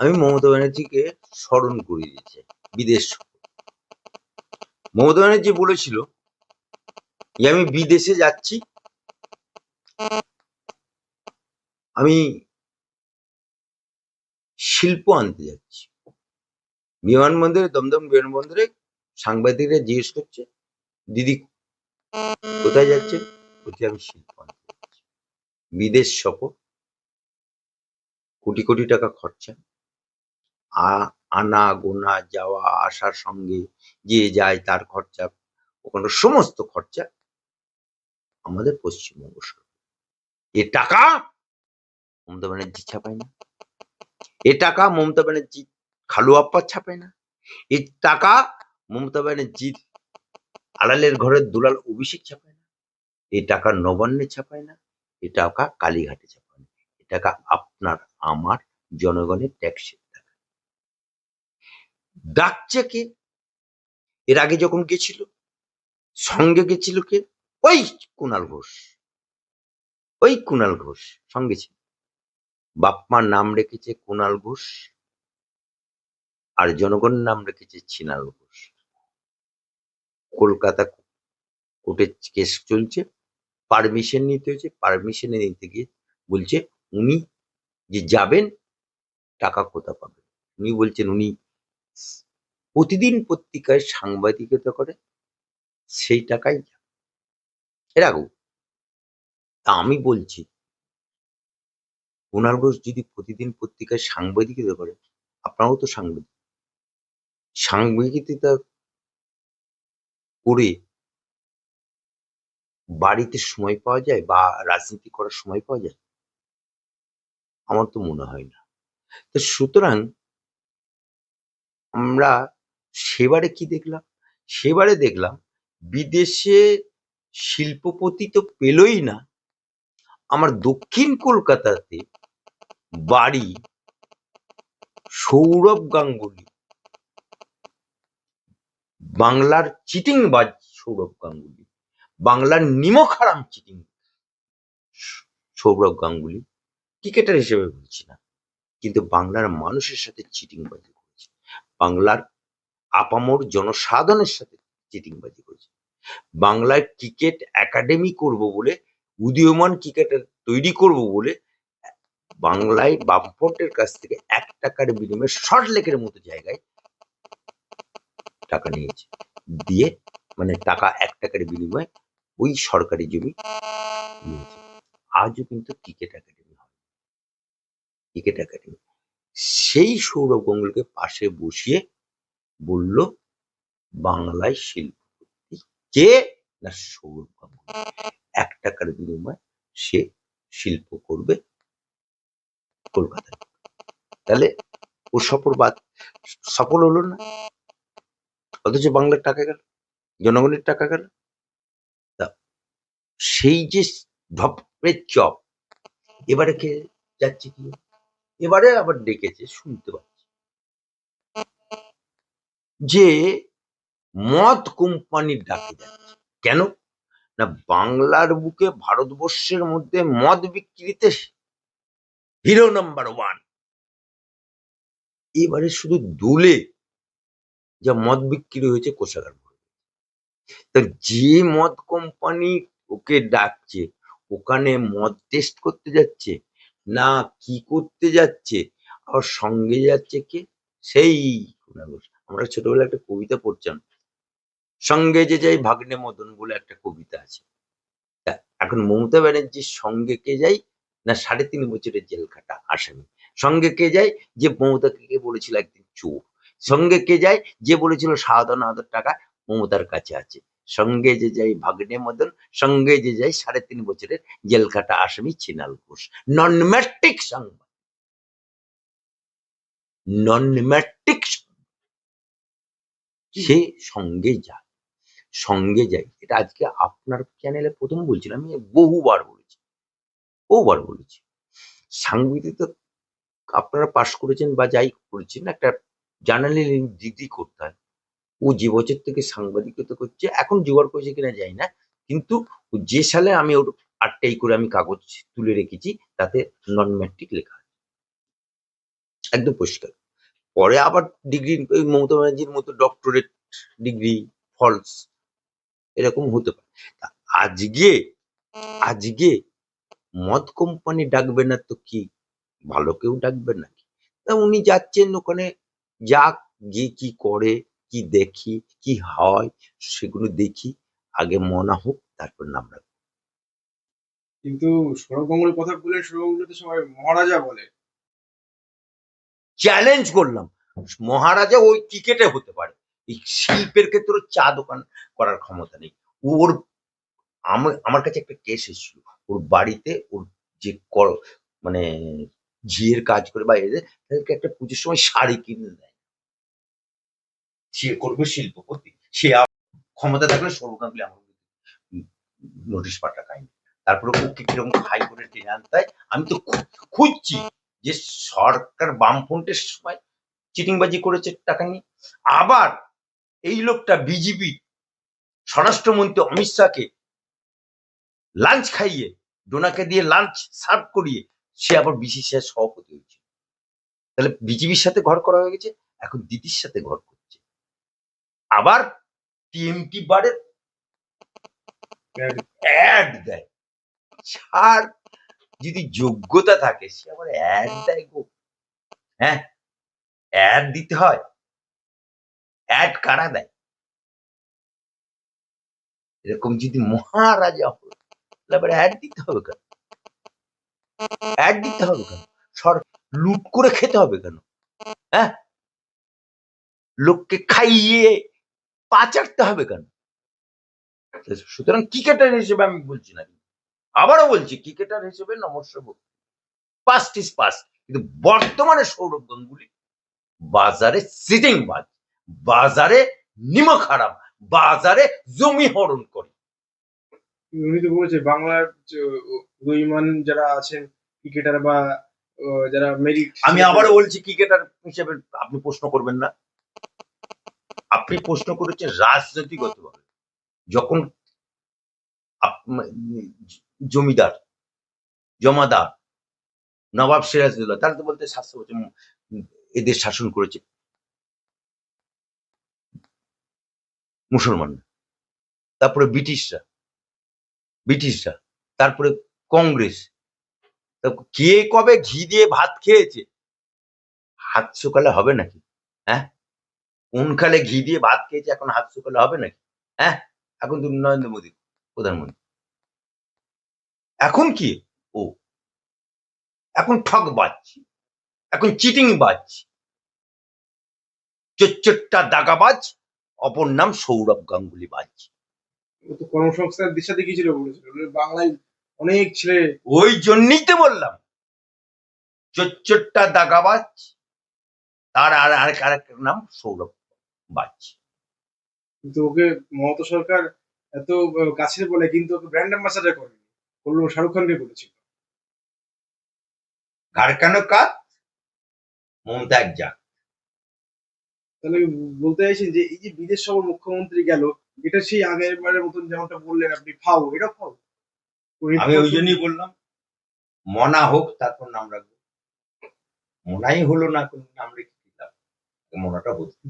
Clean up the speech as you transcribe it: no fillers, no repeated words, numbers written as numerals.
আমি মমতা ব্যানার্জিকে স্মরণ করিয়ে দিয়েছি বিদেশ সফর। মমতা ব্যানার্জি বলেছিল যে আমি বিদেশে যাচ্ছি, আমি শিল্প আনতে যাচ্ছি। বিমানবন্দরে, দমদম বিমানবন্দরে সাংবাদিকরা জিজ্ঞেস করছে, দিদি কোথায় যাচ্ছেন? বলছি আমি শিল্প আনতে যাচ্ছি। বিদেশ সফর, কোটি কোটি টাকা খরচা, আনা গোনা, যাওয়া আসার সঙ্গে যে যায় তার খরচা, ওখানে সমস্ত খরচা আমাদের পশ্চিমবঙ্গ সরকার। এ টাকা মমতা ব্যানার্জি ছাপায় না, এ টাকা মমতা ব্যানার্জি খালু আপ্পা ছাপায় না, এই টাকা মমতা ব্যানার্জির আড়ালের ঘরের দুলাল অভিষেক ছাপায় না, এই টাকা নবান্নে ছাপায় না, এ টাকা কালীঘাটে ছাপায় না, এ টাকা আপনার আমার জনগণের ট্যাক্সের টাকা। ডাকছে কে? এর আগে যখন গেছিল সঙ্গে গেছিল কে? ওই কুণাল ঘোষ, ওই কুণাল ঘোষ সঙ্গে ছিল। বাপমার নাম রেখেছে কুণাল ঘোষ, আর জনগণের নাম রেখেছে ছিনাল ঘোষ। কলকাতা কোর্টে কেস চলছে, পারমিশন নিতে হয়েছে, পারমিশনে নিতে গিয়ে বলছে উনি যে যাবেন টাকা কোথা পাবেন। উনি বলছেন উনি প্রতিদিন পত্রিকায় সাংবাদিকতা করে, সেই টাকাই এরাগো। তা আমি বলছি কুণাল ঘোষ যদি প্রতিদিন পত্রিকায় সাংবাদিকতা করে, আপনারাও তো সাংবাদিক, সাংবাদিকতা করে বাড়িতে সময় পাওয়া যায় বা রাজনীতি করার সময় পাওয়া যায়? আমার তো মনে হয় না। তো সুতরাং আমরা সেবারে কি দেখলাম? সেবারে দেখলাম বিদেশে শিল্পপতি তো পেলই না, আমার দক্ষিণ কলকাতাতে বাড়ি সৌরভ গাঙ্গুলি, বাংলার চিটিংবাজ সৌরভ গাঙ্গুলি, বাংলার নিমক হারাম চিটিং সৌরভ গাঙ্গুলি, ক্রিকেটার হিসেবে বলছি না, কিন্তু বাংলার মানুষের সাথে চিটিংবাজি করেছে, বাংলার আপামর জনসাধারণের সাথে চিটিংবাজি করেছে। বাংলায় ক্রিকেট একাডেমি করব বলে, উদীয়মান ক্রিকেটার তৈরি করব বলে বাংলায় বামফ্রন্টের কাছ থেকে 1 টাকার বিনিময়ে সল্টলেকের মতো জায়গায় টাকা নিয়েছে, দিয়ে মানে টাকা 1 টাকার বিনিময়ে ওই সরকারি জমি নিয়েছে। আজও কিন্তু ক্রিকেট একাডেমি হয়, ক্রিকেট একাডেমি। সেই সৌরভ গাঙ্গুলিকে পাশে বসিয়ে বলল বাংলায় শিল্পপতি কে? না সৌরভ গাঙ্গুলি। 1 টাকার বিনিময়ে সে শিল্প করবে কলকাতায়। তাহলে ও সফল হলো না, অথচ বাংলার টাকা গেল, জনগণের টাকা গেল। তা সেই যে ধপের চপ, এবারে কে যাচ্ছে কি? এবারে আবার ডেকেছে, শুনতে পাচ্ছি যে মদ কোম্পানির ডাকে যাচ্ছে। কেন? না বাংলার বুকে ভারতবর্ষের মধ্যে মদ বিক্রিতে হিরো নাম্বার 1। এবারে শুধু দোলে যা মদ বিক্রি হয়েছে কোষাগার ভরে। তা যে মদ কোম্পানি ওকে ডাকছে, ওখানে মদ টেস্ট করতে যাচ্ছে না কি করতে যাচ্ছে, আবার সঙ্গে যাচ্ছে কে? সেই কুণাল ঘোষ। আমরা ছোটবেলায় একটা কবিতা পড়তাম, সঙ্গে যে যাই ভাগ্নে মদন বলে একটা কবিতা আছে। তা এখন মমতা ব্যানার্জির সঙ্গে কে যাই? না 3.5 বছরের জেল খাটা আসামি। সঙ্গে কে যায়? যে মমতাকে বলেছিল একদিন চোর। সঙ্গে কে যায়? যে বলেছিল শাহাদাত টাকা মমতার কাছে আছে। সঙ্গে যে যাই ভাগ্নে মদন, সঙ্গে যে যাই 3.5 বছরের জেল খাটা আসামি ছিনাল ঘোষ। নন ম্যাট্রিক সংবাদ, নন ম্যাট্রিক সে সঙ্গে যায়, সঙ্গে যাই। এটা আজকে আপনার চ্যানেলে প্রথম বলছিলাম, আমি বহুবার বলেছি, বহুবার বলেছি। সাংবাদিকতা আপনারা পাশ করেছেন বা যাই করেছেন, একটা জার্নালিজম ডিগ্রি করতে হয়। ও যে বছর থেকে সাংবাদিকতা করছে, এখন জোগাড় করেছে কিনা জানি না, কিন্তু যে সালে আমি ওর আটটাই করে আমি কাগজ তুলে রেখেছি, তাতে নন ম্যাট্রিক লেখা আছে। একদম পরিষ্কার। পরে আবার ডিগ্রি ওই মমতা ব্যানার্জির মতো ডক্টরেট ডিগ্রি ফলস এরকম হতে পারে। তা আজকে আজকে মদ কোম্পানি ডাকবে না তো কি ভালো কেউ ডাকবে নাকি? তা উনি যাচ্ছেন ওখানে, যাক, গিয়ে কি করে, কি দেখি, কি হয় সেগুলো দেখি। আগে মনা হোক, তারপর নাম রাখবো। কিন্তু সৌরভ গাঙ্গুলির কথা বলে সৌরভ গাঙ্গুলি তো সবাই মহারাজা বলে। চ্যালেঞ্জ করলাম, মহারাজা ওই ক্রিকেটে হতে পারে, এই শিল্পের ক্ষেত্রে ওর চা দোকান করার ক্ষমতা নেই। ওর আমার কাছে একটা কেস এসেছিল, ওর বাড়িতে ওর যে মানে ঝিয়ের কাজ করে বা এদের, তাদেরকে একটা পুজোর সময় শাড়ি কিনে দেয়, সে করবে শিল্পপতি, সে ক্ষমতা থাকলে সৌরভ গাঙ্গুলি আমার নোটিশ পাঠায়। তারপরে ওকে কিরকম হাই করে টেনে আনতে হয়। আমি তো খুঁজছি যে সরকার বামফ্রন্টের সময় চিটিংবাজি করেছে টাকা নিয়ে। আবার এই লোকটা বিজেপি স্বরাষ্ট্রমন্ত্রী অমিত শাহকে লাঞ্চ খাইয়ে, ডোনাকে দিয়ে লাঞ্চ সার্ভ করিয়ে সে আবার বিসিসিআই সভাপতি হয়েছে। তাহলে বিজেপির সাথে ঘর করা হয়ে গেছে, এখন দিদির সাথে ঘর করছে। আবার টিএমটি বারের অ্যাড দেয়। আর যদি যোগ্যতা থাকে সে আবার অ্যাড দেয় গো। হ্যাঁ, অ্যাড দিতে হয়। অ্যাড কারা দেয়? এরকম যদি মহারাজা হলো, তাহলে আবার অ্যাড দিতে হবে কেন? অ্যাড দিতে হবে কেন? লুট করে খেতে হবে কেন? হ্যাঁ, লোককে খাইয়ে পা চাটতে হবে কেন? সুতরাং ক্রিকেটার হিসেবে আমি বলছি না, আবারও বলছি ক্রিকেটার হিসেবে নমস্য পাস্ট ইজ পাস্ট, কিন্তু বর্তমানে সৌরভ গাঙ্গুলি বাজারে সিটিং বাজ, বাজারে নিমক হারাম, বাজারে জমি হরণ করে। উনি তো বলেছে বাংলার উদীয়মান যারা আছেন ক্রিকেটার বা যারা মেরিট। আমি আবারও বলছি ক্রিকেটার হিসেবে আপনি প্রশ্ন করবেন না, আপনি প্রশ্ন করেছেন রাজনৈতিকভাবে। যখন জমিদার, জমাদার, নবাব সিরাজউদ্দৌলা, তারা তো বলতে 700 বছর এদের শাসন করেছে মুসলমান। তারপরে ব্রিটিশরা, তারপরে কংগ্রেস। কে কবে ঘি দিয়ে ভাত খেয়েছে? হাত শুকালে হবে নাকি? হ্যাঁ, কোন কালে ঘি দিয়ে ভাত খেয়েছে, এখন হাত শুকালে হবে নাকি? হ্যাঁ, এখন তো নরেন্দ্র মোদী প্রধানমন্ত্রী। এখন কি? ও এখন ঠকবাজ, এখন চিটিং বাজ, চোচ্চটা দাগাবাজ, অপর নাম সৌরভ গাঙ্গুলি বাজ। ও তো কর্মসংস্থানের দিশা দেখিয়েছিল, বলেছিল বাংলায় অনেক ছেলে। ওই জন্যই তো বললাম চোচ্চটা দাগাবাজ, তার আরেক নাম সৌরভ বাজ। কিন্তু ওকে মমতা সরকার এত কাছের বলে, কিন্তু ওকে ব্র্যান্ড অ্যাম্বাসাডার করেনি, করলো শাহরুখ খানকে করেছিল। ঘাড়কানো কাজ, মমতা এক যা। তাহলে বলতে চাইছেন যে এই যে বিদেশ সফর মুখ্যমন্ত্রী গেল, এটা সেই আগের বারের মতন যেমনটা বললেন আপনি, ফাউ, এটা ফাউ। আমি ওই জন্যই বললাম মনা হোক, তারপর নাম রাখবো। মনাই হলো না, কোন নাম রেখে দিলাম, মনাটা বলতে